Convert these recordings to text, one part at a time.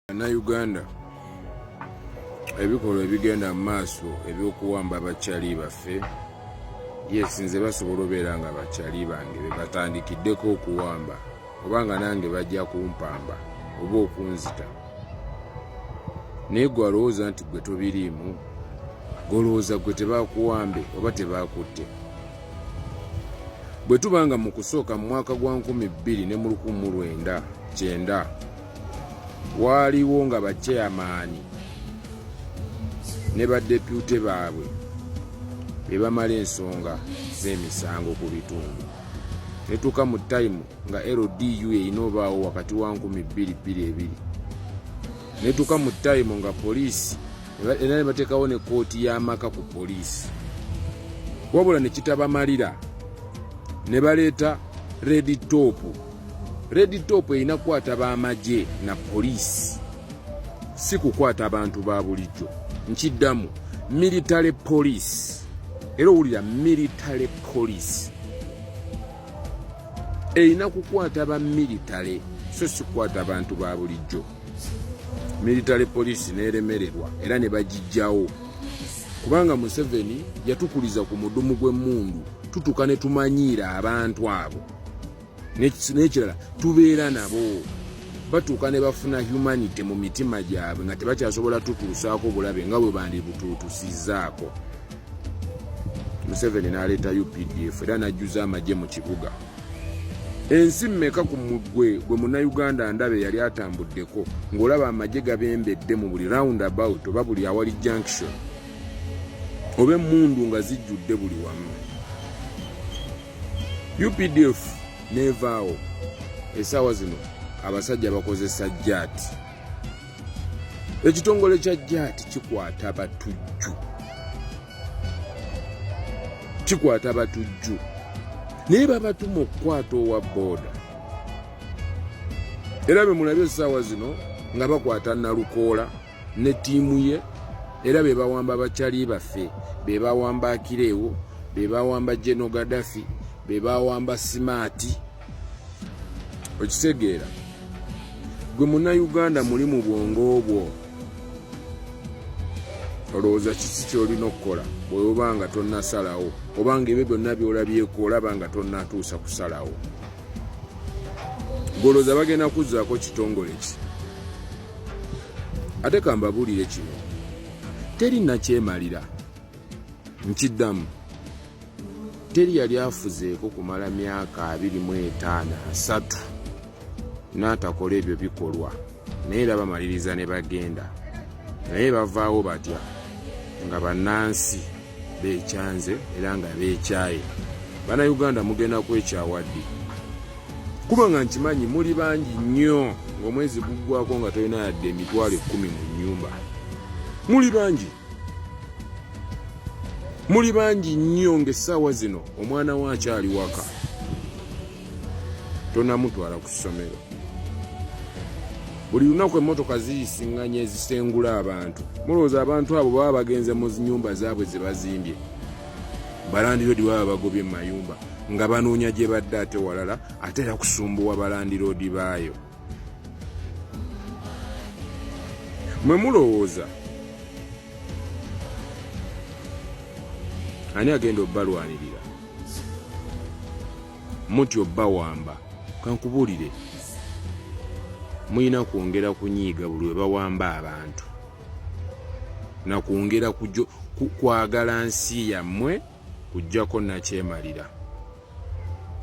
Bannayuganda ebikolwa ebigenda mu maaso eby'okuwamba abakyali baffe nze basobola obeera nga abakyali bange be batandikiddeko okuwamba obanga nange bajja kumpamba oba okunzita, naye gwe alowooza nti gwe tobiriimu, golowooza gwe tebakuwambe oba tebakutte. Bwe tubanga mu kusooka mu mwaka gwa 2019 waaliwo nga bachairmaani ne badepute baabwe be bamala ensonga z'emisango ku bitundu. Netuuka mu time nga LDU erina obaawo wakati wa 2022. Netuuka mu time nga poliisi era ne bateekawo ne kooti y'amaka ku poliisi, wabula ne kitabamalira ne baleeta Red Top. Red Top erina kukwata b'amagye na poliisi, si kukwata abantu ba bulijjo. Nkiddamu, military police. Era owulira, military police erina kukwata ba military, so si kukwata abantu ba bulijjo. Military police neeremererwa era ne bagijjawo kubanga Museveni yatukuliza ku mudumu gw'emmundu tutuuka ne tumanyiira abantu abo. N'ekirala tubeera nabo, batuuka ne bafuna humanity mu mitima gyabwe nga tebakyasobola tutuusaako bulabe nga bwe bandibutuutusizaako. Museveni n'aleeta UPDF era n'ajjuza amagye mu kibuga. Ensi mmeka ku mugwe gwe munnayuganda ndabe yali atambuddeko ng'olaba amagye gabembedde mu buli roundabout oba buli awali junction, oba emmundu nga zijjudde buli wamu. UPDF nevaawo, essaawa zino abasajja bakozesa jaati. Ekitongole kya jaati kikwata batujju, naye babatuma okukwata owa booda. Era be mulabye essaawa zino nga bakwata Nalukoola ne ttiimu ye, era be bawamba abakyali baffe, be bawamba Akireewo, be bawamba General Gaddafi, be bawamba Simaati. Okitegeera, gwe munnayuganda muli mu bwongo bwo, olowooza kiki ky'olina okukola bw'oba nga tonnasalawo, obanga ebyo byonna by'olabyeko olaba nga tonnatuusa kusalawo. Golowooza bagenda kuzzaako kitongole ki? Ate ka mbabuulire kino, teri nakyemalira. Nkiddamu, teri yali afuzeeko kumala myaka 25-3 n'atakola ebyo bikolwa, naye era bamaliriza ne bagenda, naye bavaawo batya nga bannansi beekyanze era nga beekyaye. Bannayuganda mugenda kwekyawaddi kuba nga nkimanyi muli bangi nnyo ng'omwezi guggwako nga tolina yadde emitwalo 10 mu nnyumba. Muli bangi nnyo ng'essaawa zino omwana wo akyali waka, tonnamutwala ku ssomero. Buli lunaku emmotoka ziyisiŋŋanya ezisengula abantu. Mulowooza abantu abo baba bagenze mu nnyumba zaabwe ze bazimbye, balandiroodi baba bagobye mu mayumba nga banoonya gye badde ate walala, ate era kusumbuwa balandiroodi baayo. Mwe mulowooza ani agenda obbalwanirira? Muti obbawamba. Kankubuulire, muyina kwongera kunyiiga buli we bawamba abantu na kwongera kwagala nsi yammwe kujjako nakyemalira.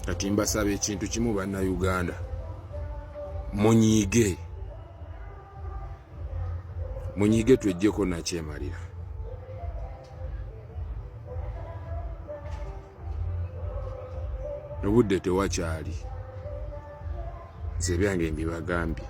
Kati mbasaba ekintu kimu bannayuganda, munyiige twejjeko nakyemalira. Obudde tewakyali, nze byange mbibagambye.